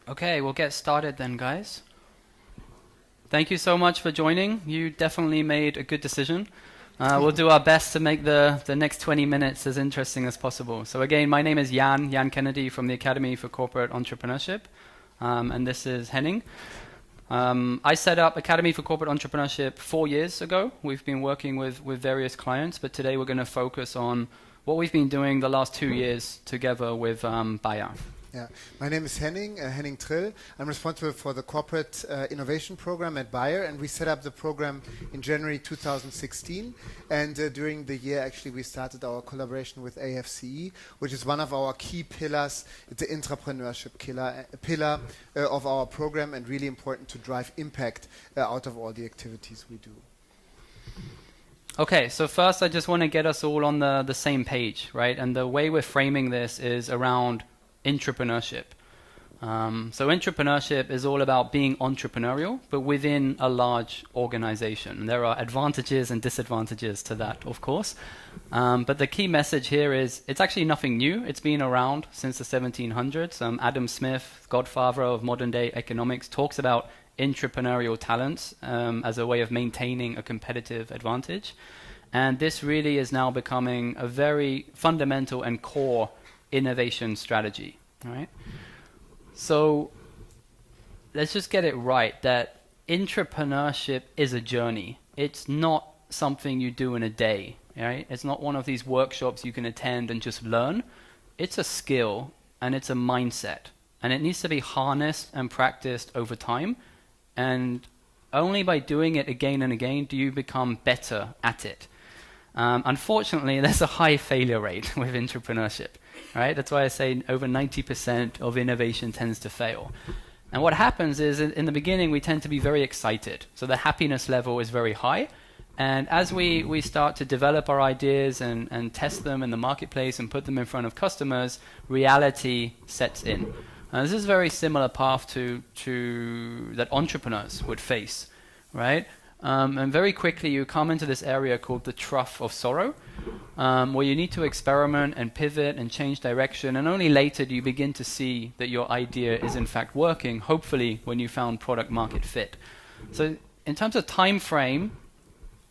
Okay, we'll get started then, guys. Thank you so much for joining. You definitely made a good decision. We'll do our best to make the next 20 minutes as interesting as possible. So again, my name is Jan Kennedy from the Academy for Corporate Entrepreneurship, and this is Henning. I set up Academy for Corporate Entrepreneurship 4 years ago. We've been working with various clients, but today we're going to focus on what we've been doing the last 2 years together with Bayer. Yeah, my name is Henning Trill. I'm responsible for the corporate innovation program at Bayer, and we set up the program in January 2016. And during the year, actually, we started our collaboration with AfCE, which is one of our key pillars. It's the Intrapreneurship pillar of our program, and really important to drive impact out of all the activities we do. Okay, so first I just want to get us all on the same page, right? And the way we're framing this is around Intrapreneurship. So Intrapreneurship is all about being entrepreneurial, but within a large organization. There are advantages and disadvantages to that, of course. But the key message here is it's actually nothing new. It's been around since the 1700s. Adam Smith, godfather of modern day economics, talks about entrepreneurial talents as a way of maintaining a competitive advantage. And this really is now becoming a very fundamental and core innovation strategy, right? So let's just get it right that intrapreneurship is a journey. It's not something you do in a day, right? It's not one of these workshops you can attend and just learn. It's a skill and it's a mindset, and it needs to be harnessed and practiced over time, and only by doing it again and again do you become better at it. Unfortunately, there's a high failure rate with intrapreneurship. Right? That's why I say over 90% of innovation tends to fail. And what happens is in the beginning we tend to be very excited. So the happiness level is very high. And as we start to develop our ideas and test them in the marketplace and put them in front of customers, reality sets in. This is a very similar path to that entrepreneurs would face, right? And very quickly you come into this area called the trough of sorrow, where you need to experiment and pivot and change direction, and only later do you begin to see that your idea is in fact working, hopefully when you found product market fit. So in terms of time frame,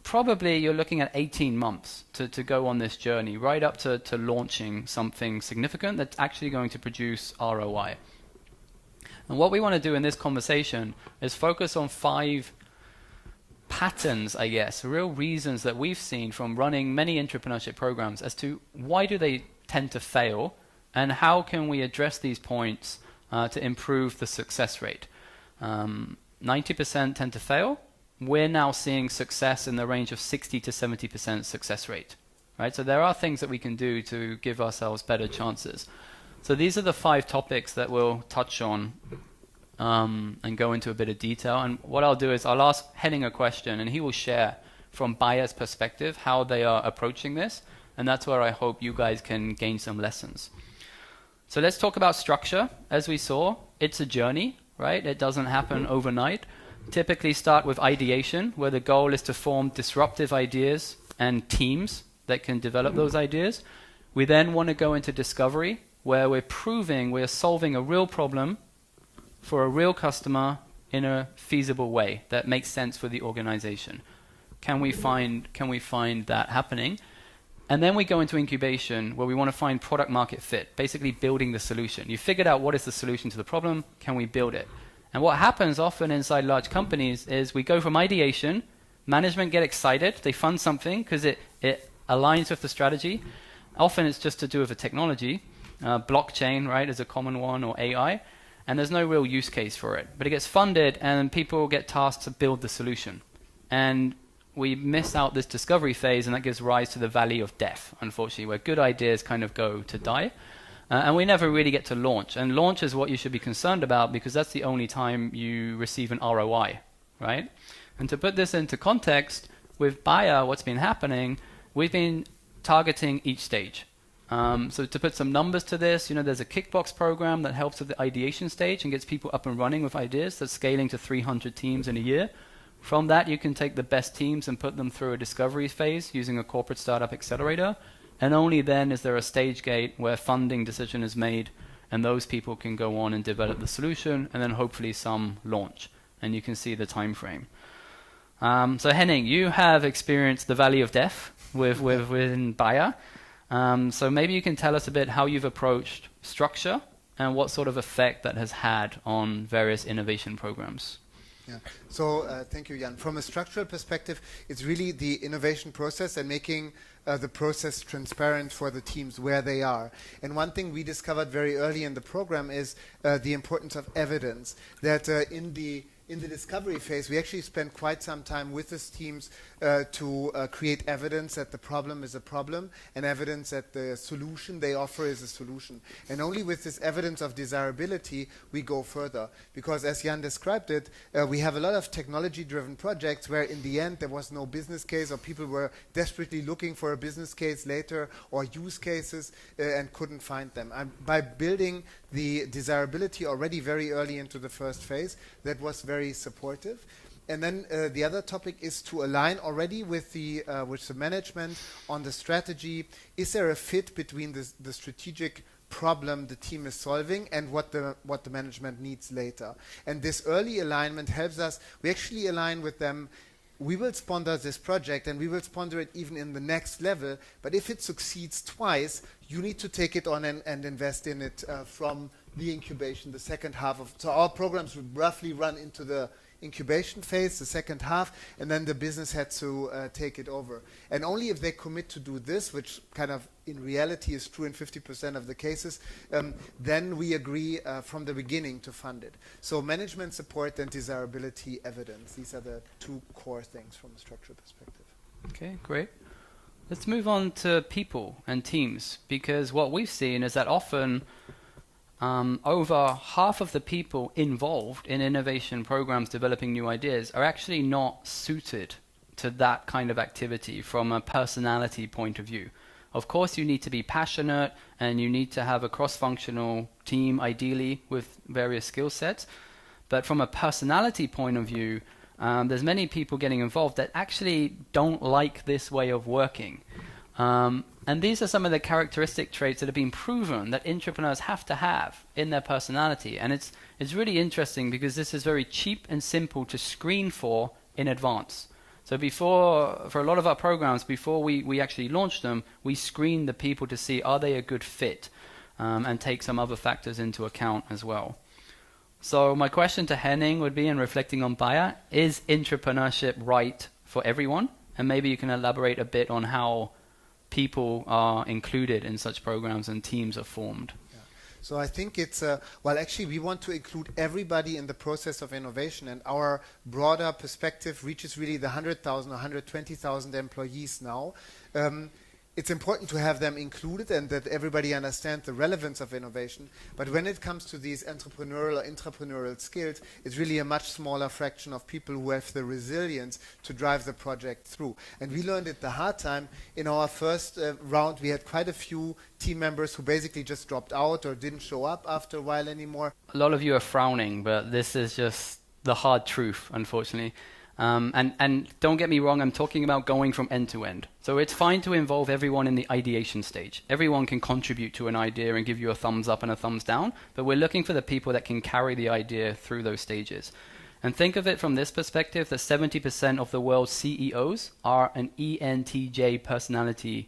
probably you're looking at 18 months to go on this journey, right up to launching something significant that's actually going to produce ROI. And what we want to do in this conversation is focus on 5 patterns, I guess, real reasons that we've seen from running many entrepreneurship programs as to why do they tend to fail, and how can we address these points to improve the success rate. 90% tend to fail. We're now seeing success in the range of 60 to 70% success rate, right? So there are things that we can do to give ourselves better chances. So these are the 5 topics that we'll touch on and go into a bit of detail. And what I'll do is I'll ask Henning a question, and he will share from Bayer's perspective how they are approaching this, and that's where I hope you guys can gain some lessons. So let's talk about structure. As we saw, it's a journey, right? It doesn't happen overnight. Typically start with ideation, where the goal is to form disruptive ideas and teams that can develop those ideas. We then want to go into discovery, where we're proving we're solving a real problem for a real customer in a feasible way that makes sense for the organization. Can we find that happening? And then we go into incubation, where we want to find product market fit, basically building the solution. You figured out what is the solution to the problem, can we build it? And what happens often inside large companies is we go from ideation, management get excited, they fund something because it aligns with the strategy. Often it's just to do with the technology. Blockchain, right, is a common one, or AI. And there's no real use case for it. But it gets funded, and people get tasked to build the solution. And we miss out this discovery phase, and that gives rise to the valley of death, unfortunately, where good ideas kind of go to die. And we never really get to launch. And launch is what you should be concerned about, because that's the only time you receive an ROI, right? And to put this into context, with Bayer, what's been happening, we've been targeting each stage. So to put some numbers to this, there's a kickbox program that helps with the ideation stage and gets people up and running with ideas. That's scaling to 300 teams in a year. From that, you can take the best teams and put them through a discovery phase using a corporate startup accelerator. And only then is there a stage gate where funding decision is made and those people can go on and develop the solution, and then hopefully some launch, and you can see the time frame. So Henning, you have experienced the valley of death within Bayer. So maybe you can tell us a bit how you've approached structure and what sort of effect that has had on various innovation programs. Yeah. So thank you, Jan. From a structural perspective, it's really the innovation process and making the process transparent for the teams where they are. And one thing we discovered very early in the program is the importance of evidence. That in the discovery phase, we actually spent quite some time with these teams to create evidence that the problem is a problem and evidence that the solution they offer is a solution. And only with this evidence of desirability, we go further. Because as Jan described it, we have a lot of technology-driven projects where in the end there was no business case, or people were desperately looking for a business case later or use cases and couldn't find them. And by building the desirability already very early into the first phase, that was very supportive. And then the other topic is to align already with the management on the strategy. Is there a fit between the strategic problem the team is solving and what the management needs later? And this early alignment helps us. We actually align with them. We will sponsor this project and we will sponsor it even in the next level. But if it succeeds twice, you need to take it on and invest in it from the incubation, the second half of. So our programs would roughly run into the incubation phase, the second half, and then the business had to take it over. And only if they commit to do this, which kind of in reality is true in 50% of the cases, then we agree from the beginning to fund it. So management support and desirability evidence. These are the two core things from a structural perspective. Okay, great. Let's move on to people and teams, because what we've seen is that often over half of the people involved in innovation programs developing new ideas are actually not suited to that kind of activity from a personality point of view. Of course, you need to be passionate and you need to have a cross-functional team, ideally, with various skill sets. But from a personality point of view, there's many people getting involved that actually don't like this way of working. And these are some of the characteristic traits that have been proven that entrepreneurs have to have in their personality. And it's really interesting because this is very cheap and simple to screen for in advance. So for a lot of our programs, before we actually launch them, we screen the people to see are they a good fit, and take some other factors into account as well. So my question to Henning would be, in reflecting on Bayer, is entrepreneurship right for everyone? And maybe you can elaborate a bit on how people are included in such programs and teams are formed. Yeah. So I think it's, actually we want to include everybody in the process of innovation, and our broader perspective reaches really the 100,000 or 120,000 employees now. It's important to have them included and that everybody understands the relevance of innovation. But when it comes to these entrepreneurial or intrapreneurial skills, it's really a much smaller fraction of people who have the resilience to drive the project through. And we learned it the hard time. In our first round, we had quite a few team members who basically just dropped out or didn't show up after a while anymore. A lot of you are frowning, but this is just the hard truth, unfortunately. And don't get me wrong, I'm talking about going from end to end. So it's fine to involve everyone in the ideation stage. Everyone can contribute to an idea and give you a thumbs up and a thumbs down, but we're looking for the people that can carry the idea through those stages. And think of it from this perspective, that 70% of the world's CEOs are an ENTJ personality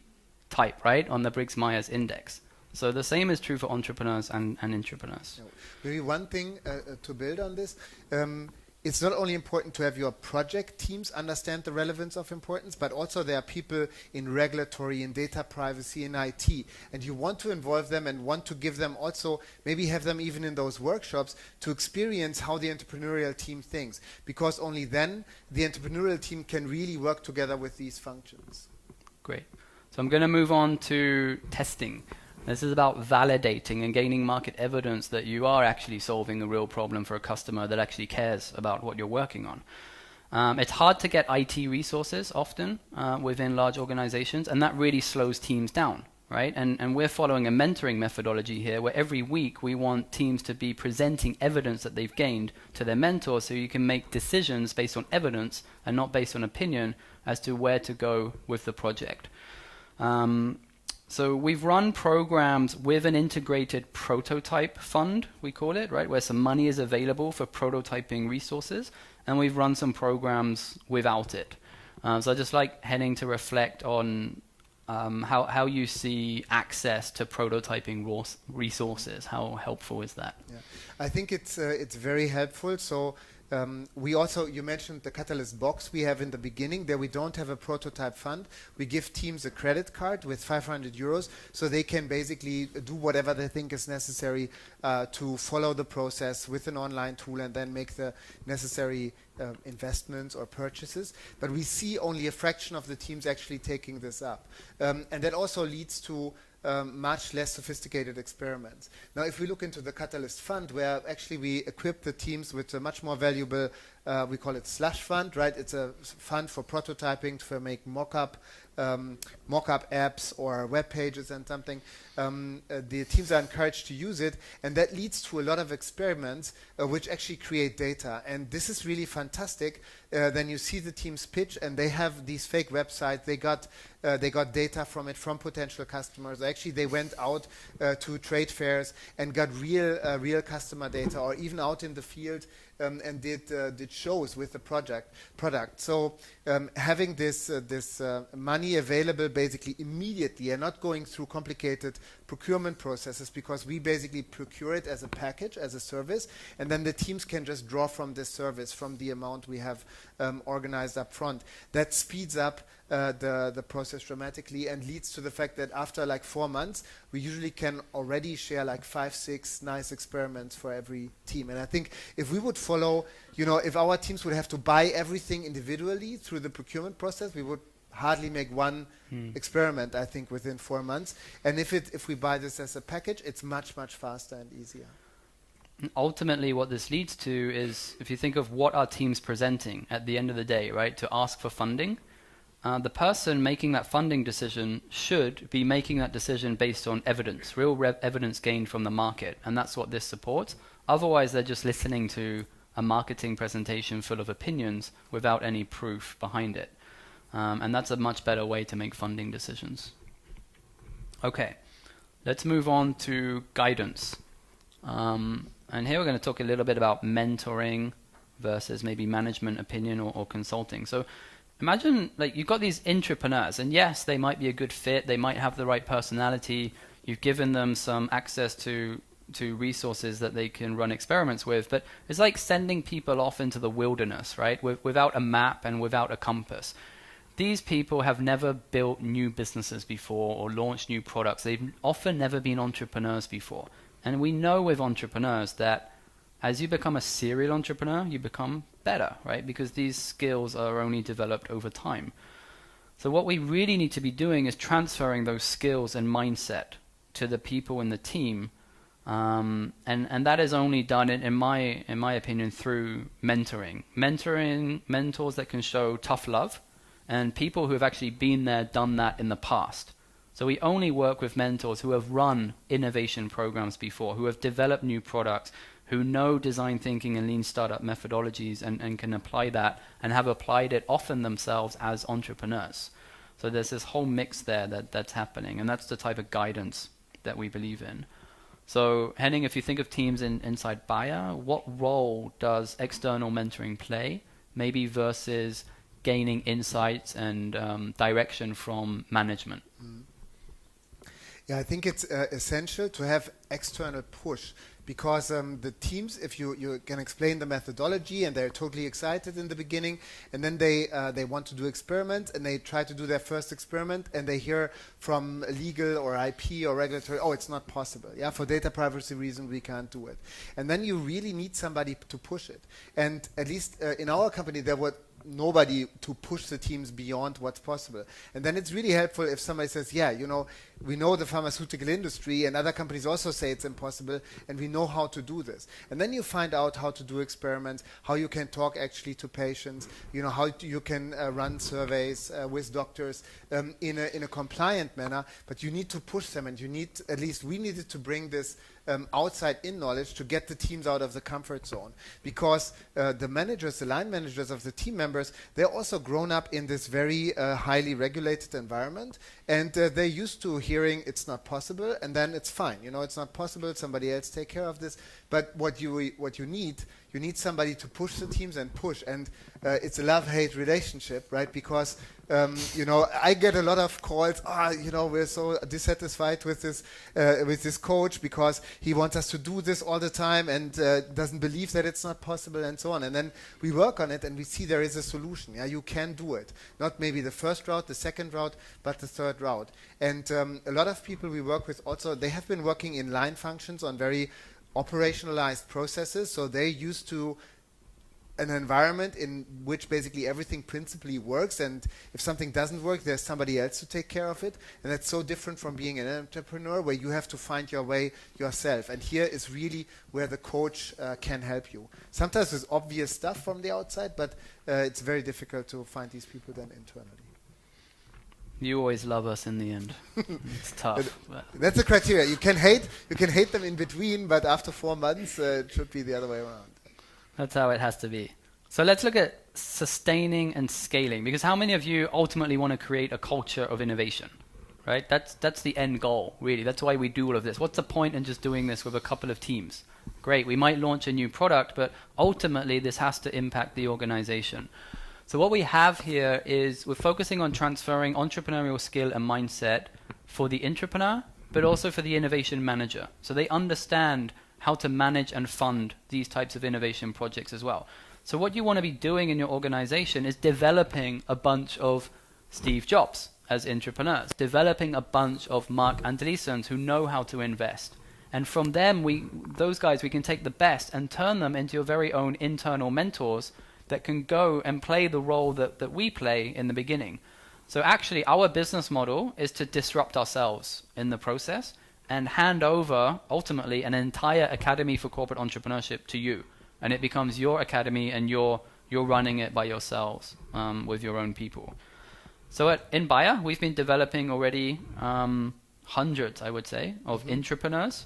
type, right, on the Briggs-Myers index. So the same is true for entrepreneurs and intrapreneurs. Maybe one thing to build on this, it's not only important to have your project teams understand the relevance of importance, but also there are people in regulatory, in data privacy, in IT. And you want to involve them and want to give them also, maybe have them even in those workshops to experience how the entrepreneurial team thinks. Because only then the entrepreneurial team can really work together with these functions. Great. So I'm going to move on to testing. This is about validating and gaining market evidence that you are actually solving a real problem for a customer that actually cares about what you're working on. It's hard to get IT resources often within large organizations, and that really slows teams down, right? And we're following a mentoring methodology here where every week we want teams to be presenting evidence that they've gained to their mentors so you can make decisions based on evidence and not based on opinion as to where to go with the project. So we've run programs with an integrated prototype fund, we call it, right, where some money is available for prototyping resources, and we've run some programs without it. So I'd just like Henning to reflect on how you see access to prototyping resources. How helpful is that? Yeah. I think it's very helpful. So we also, you mentioned the Catalyst box we have in the beginning. There we don't have a prototype fund. We give teams a credit card with 500 euros so they can basically do whatever they think is necessary to follow the process with an online tool and then make the necessary investments or purchases. But we see only a fraction of the teams actually taking this up. And that also leads to much less sophisticated experiments. Now, if we look into the Catalyst Fund, where actually we equip the teams with a much more valuable, we call it slush fund, right? It's a fund for prototyping, to make mock-up apps or web pages and something. The teams are encouraged to use it, and that leads to a lot of experiments which actually create data. And this is really fantastic. Then you see the teams pitch, and they have these fake websites. They got data from it from potential customers. Actually, they went out to trade fairs and got real customer data, or even out in the field and did shows with the product. So having this money available basically immediately and not going through complicated procurement processes, because we basically procure it as a package, as a service, and then the teams can just draw from this service, from the amount we have organized up front. That speeds up the process dramatically and leads to the fact that after like 4 months, we usually can already share like 5-6 nice experiments for every team. And I think if we would follow, if our teams would have to buy everything individually through the procurement process, we would hardly make one experiment, I think, within 4 months. And if we buy this as a package, it's much, much faster and easier. Ultimately, what this leads to is, if you think of what our team's presenting at the end of the day, right, to ask for funding, the person making that funding decision should be making that decision based on evidence, real evidence gained from the market, and that's what this supports. Otherwise, they're just listening to a marketing presentation full of opinions without any proof behind it. And that's a much better way to make funding decisions. Okay, let's move on to guidance. And here we're going to talk a little bit about mentoring versus maybe management opinion or consulting. So imagine like you've got these intrapreneurs, and yes, they might be a good fit, they might have the right personality, you've given them some access to resources that they can run experiments with, but it's like sending people off into the wilderness, right, without a map and without a compass. These people have never built new businesses before or launched new products. They've often never been entrepreneurs before. And we know with entrepreneurs that as you become a serial entrepreneur, you become better, right? Because these skills are only developed over time. So what we really need to be doing is transferring those skills and mindset to the people in the team. And that is only done, in my opinion, through mentoring. Mentoring mentors that can show tough love, and people who have actually been there, done that in the past. So we only work with mentors who have run innovation programs before, who have developed new products, who know design thinking and lean startup methodologies and can apply that and have applied it often themselves as entrepreneurs. So there's this whole mix there that's happening, and that's the type of guidance that we believe in. So Henning, if you think of teams inside Bayer, what role does external mentoring play, maybe versus gaining insights and direction from management? Yeah, I think it's essential to have external push, because the teams, if you can explain the methodology and they're totally excited in the beginning, and then they want to do experiments and they try to do their first experiment and they hear from legal or IP or regulatory, oh, it's not possible. Yeah, for data privacy reasons we can't do it. And then you really need somebody to push it. And at least in our company there were nobody to push the teams beyond what's possible. And then it's really helpful if somebody says, yeah, we know the pharmaceutical industry and other companies also say it's impossible, and we know how to do this. And then you find out how to do experiments, how you can talk actually to patients, how you can run surveys with doctors in a compliant manner, but you need to push them, and you need, at least we needed to bring this outside-in knowledge to get the teams out of the comfort zone. Because the managers, the line managers of the team members, they're also grown up in this very highly regulated environment, and they're used to hearing it's not possible, and then it's fine. You know, it's not possible, somebody else take care of this. But what you need somebody to push the teams and push, and it's a love-hate relationship, right? Because I get a lot of calls. We're so dissatisfied with this coach because he wants us to do this all the time and doesn't believe that it's not possible, and so on. And then we work on it, and we see there is a solution. Yeah, you can do it. Not maybe the first route, the second route, but the third route. And a lot of people we work with also, they have been working in line functions on very operationalized processes, so they're used to an environment in which basically everything principally works, and if something doesn't work, there's somebody else to take care of it. And that's so different from being an entrepreneur, where you have to find your way yourself. And here is really where the coach can help you. Sometimes there's obvious stuff from the outside, but it's very difficult to find these people then internally. You always love us in the end. It's tough. That's the criteria. You can hate them in between, but after 4 months, it should be the other way around. That's how it has to be. So let's look at sustaining and scaling, because how many of you ultimately want to create a culture of innovation, right? That's the end goal, really. That's why we do all of this. What's the point in just doing this with a couple of teams? Great, we might launch a new product, but ultimately this has to impact the organization. So what we have here is we're focusing on transferring entrepreneurial skill and mindset for the intrapreneur, but also for the innovation manager. So they understand how to manage and fund these types of innovation projects as well. So what you want to be doing in your organization is developing a bunch of Steve Jobs as intrapreneurs, developing a bunch of Mark Andreessens who know how to invest. And from them, those guys, we can take the best and turn them into your very own internal mentors that can go and play the role that we play in the beginning. So actually, our business model is to disrupt ourselves in the process and hand over, ultimately, an entire academy for corporate entrepreneurship to you. And it becomes your academy, and you're running it by yourselves with your own people. So in Bayer, we've been developing already hundreds, I would say, of intrapreneurs.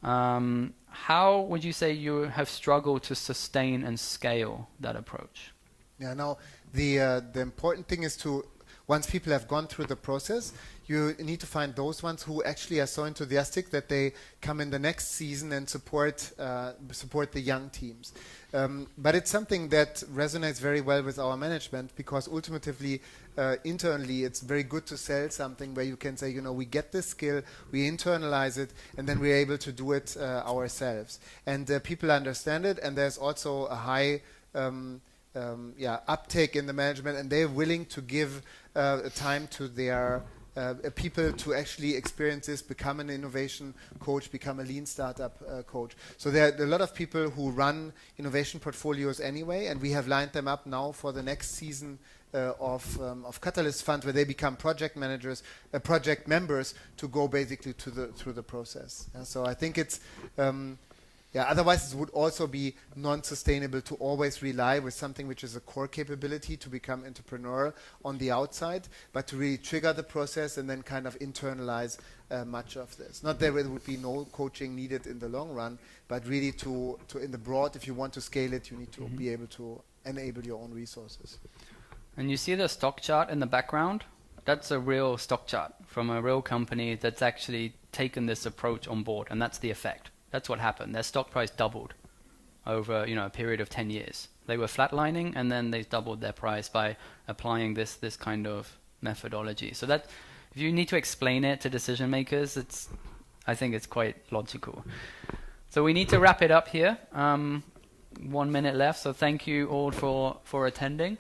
How would you say you have struggled to sustain and scale that approach? Yeah, now the important thing is to, once people have gone through the process, you need to find those ones who actually are so enthusiastic that they come in the next season and support the young teams. But it's something that resonates very well with our management, because ultimately, internally, it's very good to sell something where you can say, we get this skill, we internalize it, and then we're able to do it ourselves. And people understand it, and there's also a high uptake in the management, and they're willing to give time to their people to actually experience this, become an innovation coach, become a lean startup coach. So there are a lot of people who run innovation portfolios anyway, and we have lined them up now for the next season of Catalyst Fund, where they become project managers, project members, to go basically through the process. So I think it's otherwise it would also be non-sustainable to always rely with something which is a core capability to become entrepreneurial on the outside, but to really trigger the process and then kind of internalize much of this. Not that there would be no coaching needed in the long run, but really to in the broad, if you want to scale it, you need to be able to enable your own resources. And you see the stock chart in the background? That's a real stock chart from a real company that's actually taken this approach on board, and that's the effect. That's what happened. Their stock price doubled over a period of 10 years. They were flatlining, and then they doubled their price by applying this kind of methodology. So that, if you need to explain it to decision makers, I think it's quite logical. So we need to wrap it up here. 1 minute left. So thank you all for attending.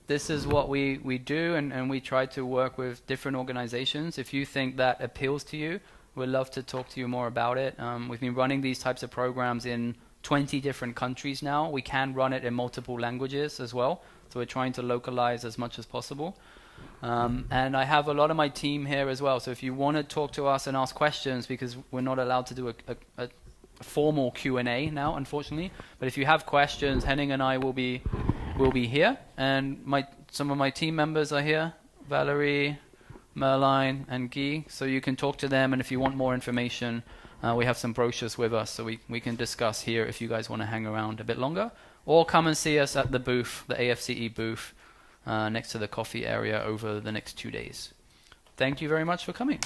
This is what we do, and we try to work with different organizations. If you think that appeals to you, we'd love to talk to you more about it. We've been running these types of programs in 20 different countries now. We can run it in multiple languages as well. So we're trying to localize as much as possible. And I have a lot of my team here as well. So if you want to talk to us and ask questions, because we're not allowed to do a formal Q&A now, unfortunately. But if you have questions, Henning and I will be here. And some of my team members are here. Valerie, Merline, and Guy, so you can talk to them, and if you want more information, we have some brochures with us, so we can discuss here if you guys want to hang around a bit longer, or come and see us at the booth, the AfCE booth, next to the coffee area over the next 2 days. Thank you very much for coming.